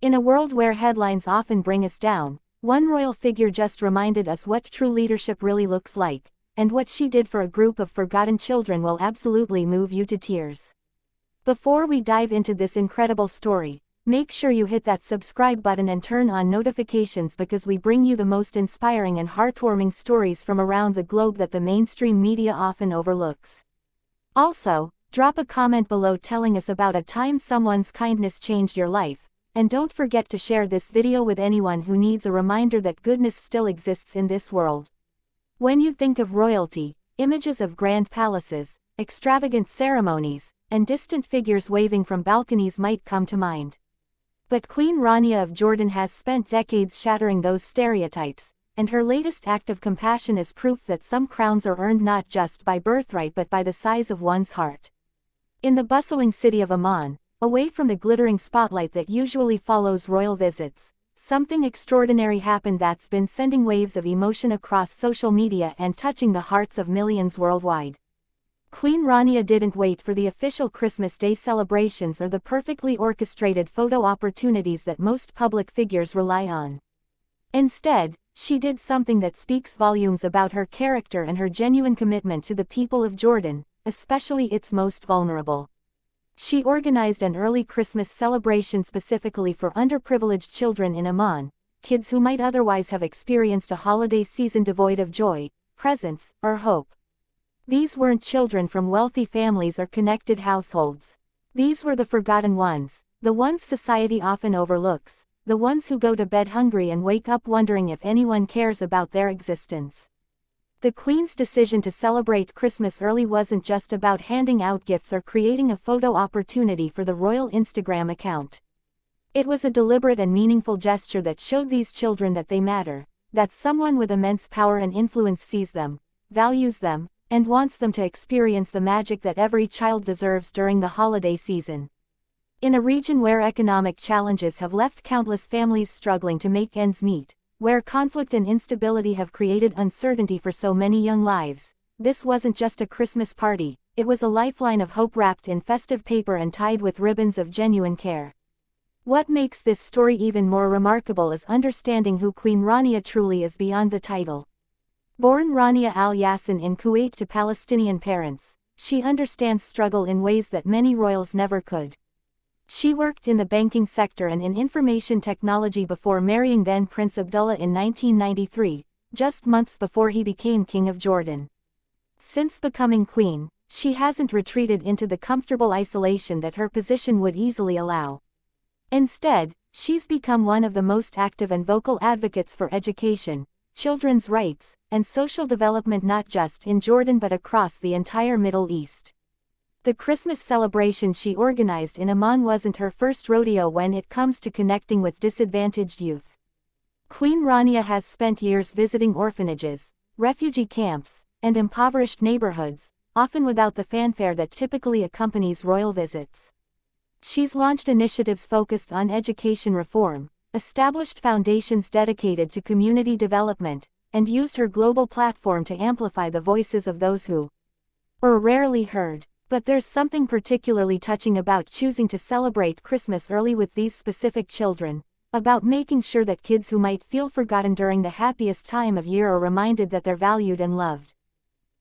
In a world where headlines often bring us down, one royal figure just reminded us what true leadership really looks like, and what she did for a group of forgotten children will absolutely move you to tears. Before we dive into this incredible story, make sure you hit that subscribe button and turn on notifications because we bring you the most inspiring and heartwarming stories from around the globe that the mainstream media often overlooks. Also, drop a comment below telling us about a time someone's kindness changed your life, and don't forget to share this video with anyone who needs a reminder that goodness still exists in this world. When you think of royalty, images of grand palaces, extravagant ceremonies, and distant figures waving from balconies might come to mind. But Queen Rania of Jordan has spent decades shattering those stereotypes, and her latest act of compassion is proof that some crowns are earned not just by birthright but by the size of one's heart. In the bustling city of Amman, away from the glittering spotlight that usually follows royal visits, something extraordinary happened that's been sending waves of emotion across social media and touching the hearts of millions worldwide. Queen Rania didn't wait for the official Christmas Day celebrations or the perfectly orchestrated photo opportunities that most public figures rely on. Instead, she did something that speaks volumes about her character and her genuine commitment to the people of Jordan, especially its most vulnerable. She organized an early Christmas celebration specifically for underprivileged children in Amman, kids who might otherwise have experienced a holiday season devoid of joy, presents, or hope. These weren't children from wealthy families or connected households. These were the forgotten ones, the ones society often overlooks, the ones who go to bed hungry and wake up wondering if anyone cares about their existence. The Queen's decision to celebrate Christmas early wasn't just about handing out gifts or creating a photo opportunity for the royal Instagram account. It was a deliberate and meaningful gesture that showed these children that they matter, that someone with immense power and influence sees them, values them, and wants them to experience the magic that every child deserves during the holiday season. In a region where economic challenges have left countless families struggling to make ends meet, where conflict and instability have created uncertainty for so many young lives, this wasn't just a Christmas party, it was a lifeline of hope wrapped in festive paper and tied with ribbons of genuine care. What makes this story even more remarkable is understanding who Queen Rania truly is beyond the title. Born Rania Al Yassin in Kuwait to Palestinian parents, she understands struggle in ways that many royals never could. She worked in the banking sector and in information technology before marrying then Prince Abdullah in 1993, just months before he became King of Jordan. Since becoming queen, she hasn't retreated into the comfortable isolation that her position would easily allow. Instead, she's become one of the most active and vocal advocates for education, children's rights, and social development not just in Jordan but across the entire Middle East. The Christmas celebration she organized in Amman wasn't her first rodeo when it comes to connecting with disadvantaged youth. Queen Rania has spent years visiting orphanages, refugee camps, and impoverished neighborhoods, often without the fanfare that typically accompanies royal visits. She's launched initiatives focused on education reform, established foundations dedicated to community development, and used her global platform to amplify the voices of those who are rarely heard. But there's something particularly touching about choosing to celebrate Christmas early with these specific children, about making sure that kids who might feel forgotten during the happiest time of year are reminded that they're valued and loved.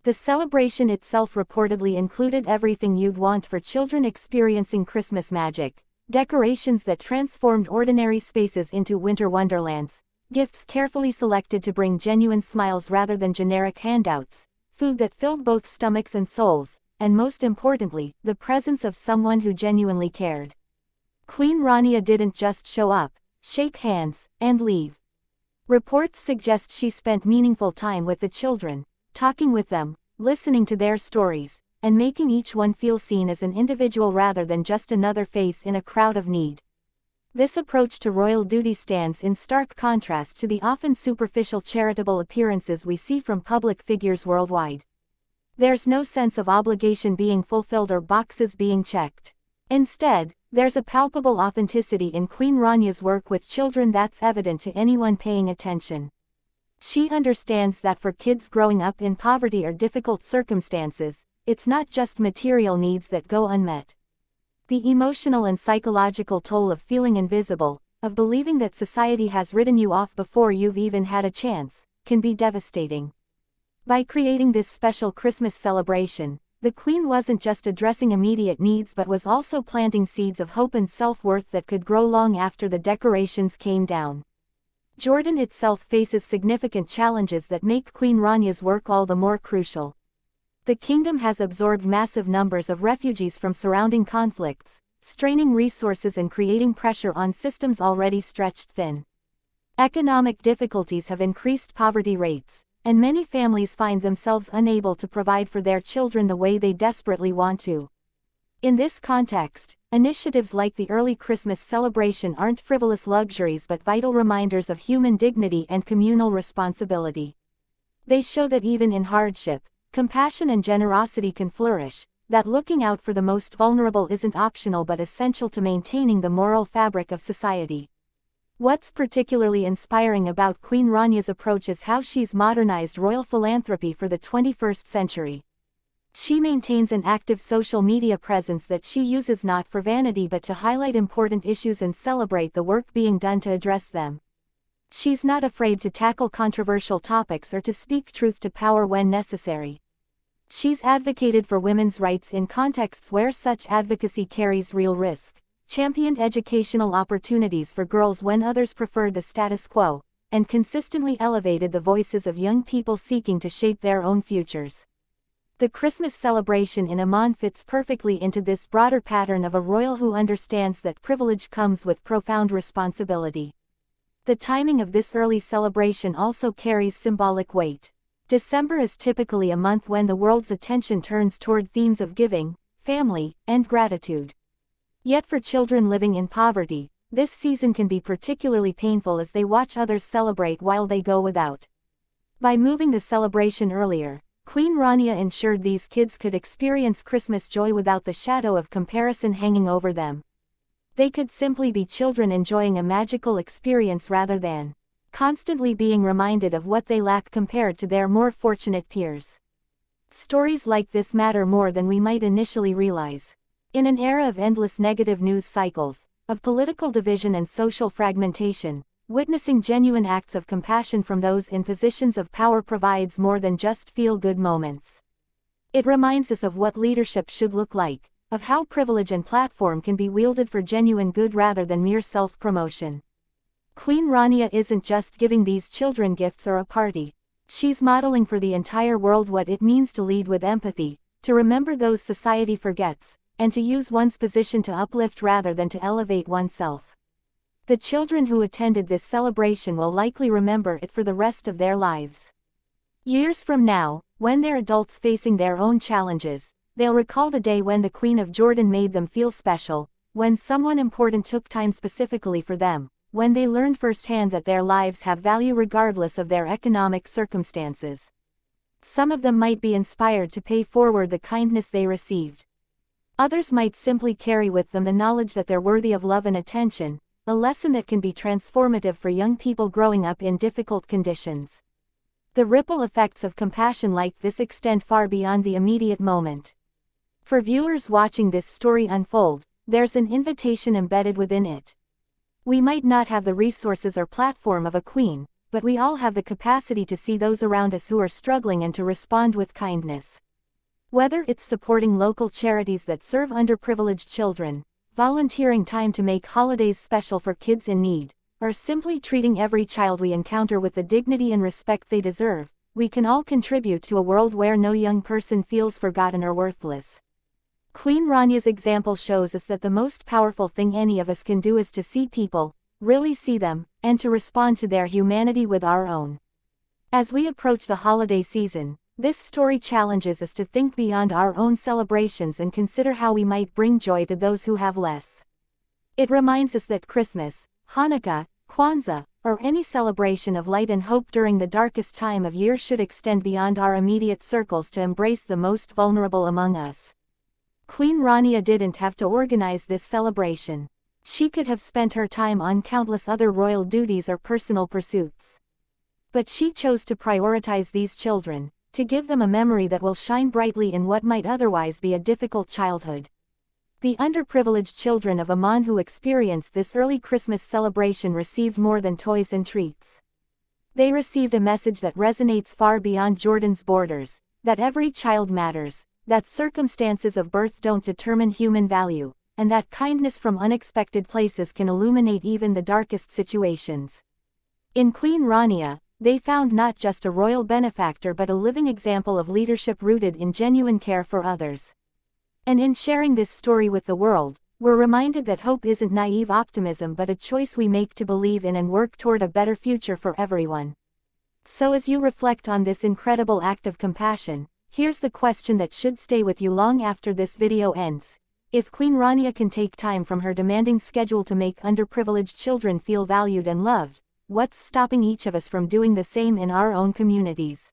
The celebration itself reportedly included everything you'd want for children experiencing Christmas magic: decorations that transformed ordinary spaces into winter wonderlands, gifts carefully selected to bring genuine smiles rather than generic handouts, food that filled both stomachs and souls, and most importantly, the presence of someone who genuinely cared. Queen Rania didn't just show up, shake hands, and leave. Reports suggest she spent meaningful time with the children, talking with them, listening to their stories, and making each one feel seen as an individual rather than just another face in a crowd of need. This approach to royal duty stands in stark contrast to the often superficial charitable appearances we see from public figures worldwide. There's no sense of obligation being fulfilled or boxes being checked. Instead, there's a palpable authenticity in Queen Rania's work with children that's evident to anyone paying attention. She understands that for kids growing up in poverty or difficult circumstances, it's not just material needs that go unmet. The emotional and psychological toll of feeling invisible, of believing that society has written you off before you've even had a chance, can be devastating. By creating this special Christmas celebration, the Queen wasn't just addressing immediate needs but was also planting seeds of hope and self-worth that could grow long after the decorations came down. Jordan itself faces significant challenges that make Queen Rania's work all the more crucial. The kingdom has absorbed massive numbers of refugees from surrounding conflicts, straining resources and creating pressure on systems already stretched thin. Economic difficulties have increased poverty rates, and many families find themselves unable to provide for their children the way they desperately want to. In this context, initiatives like the early Christmas celebration aren't frivolous luxuries but vital reminders of human dignity and communal responsibility. They show that even in hardship, compassion and generosity can flourish, that looking out for the most vulnerable isn't optional but essential to maintaining the moral fabric of society. What's particularly inspiring about Queen Rania's approach is how she's modernized royal philanthropy for the 21st century. She maintains an active social media presence that she uses not for vanity but to highlight important issues and celebrate the work being done to address them. She's not afraid to tackle controversial topics or to speak truth to power when necessary. She's advocated for women's rights in contexts where such advocacy carries real risk, championed educational opportunities for girls when others preferred the status quo, and consistently elevated the voices of young people seeking to shape their own futures. The Christmas celebration in Amman fits perfectly into this broader pattern of a royal who understands that privilege comes with profound responsibility. The timing of this early celebration also carries symbolic weight. December is typically a month when the world's attention turns toward themes of giving, family, and gratitude. Yet for children living in poverty, this season can be particularly painful as they watch others celebrate while they go without. By moving the celebration earlier, Queen Rania ensured these kids could experience Christmas joy without the shadow of comparison hanging over them. They could simply be children enjoying a magical experience rather than constantly being reminded of what they lack compared to their more fortunate peers. Stories like this matter more than we might initially realize. In an era of endless negative news cycles, of political division and social fragmentation, witnessing genuine acts of compassion from those in positions of power provides more than just feel-good moments. It reminds us of what leadership should look like, of how privilege and platform can be wielded for genuine good rather than mere self-promotion. Queen Rania isn't just giving these children gifts or a party. She's modeling for the entire world what it means to lead with empathy, to remember those society forgets, and to use one's position to uplift rather than to elevate oneself. The children who attended this celebration will likely remember it for the rest of their lives. Years from now, when they're adults facing their own challenges, they'll recall the day when the Queen of Jordan made them feel special, when someone important took time specifically for them, when they learned firsthand that their lives have value regardless of their economic circumstances. Some of them might be inspired to pay forward the kindness they received. Others might simply carry with them the knowledge that they're worthy of love and attention, a lesson that can be transformative for young people growing up in difficult conditions. The ripple effects of compassion like this extend far beyond the immediate moment. For viewers watching this story unfold, there's an invitation embedded within it. We might not have the resources or platform of a queen, but we all have the capacity to see those around us who are struggling and to respond with kindness. Whether it's supporting local charities that serve underprivileged children, volunteering time to make holidays special for kids in need, or simply treating every child we encounter with the dignity and respect they deserve, we can all contribute to a world where no young person feels forgotten or worthless. Queen Rania's example shows us that the most powerful thing any of us can do is to see people, really see them, and to respond to their humanity with our own. As we approach the holiday season, this story challenges us to think beyond our own celebrations and consider how we might bring joy to those who have less. It reminds us that Christmas, Hanukkah, Kwanzaa, or any celebration of light and hope during the darkest time of year should extend beyond our immediate circles to embrace the most vulnerable among us. Queen Rania didn't have to organize this celebration. She could have spent her time on countless other royal duties or personal pursuits. But she chose to prioritize these children, to give them a memory that will shine brightly in what might otherwise be a difficult childhood. The underprivileged children of Amman who experienced this early Christmas celebration received more than toys and treats. They received a message that resonates far beyond Jordan's borders, that every child matters, that circumstances of birth don't determine human value, and that kindness from unexpected places can illuminate even the darkest situations. In Queen Rania, they found not just a royal benefactor but a living example of leadership rooted in genuine care for others. And in sharing this story with the world, we're reminded that hope isn't naive optimism but a choice we make to believe in and work toward a better future for everyone. So as you reflect on this incredible act of compassion, here's the question that should stay with you long after this video ends. If Queen Rania can take time from her demanding schedule to make underprivileged children feel valued and loved, what's stopping each of us from doing the same in our own communities?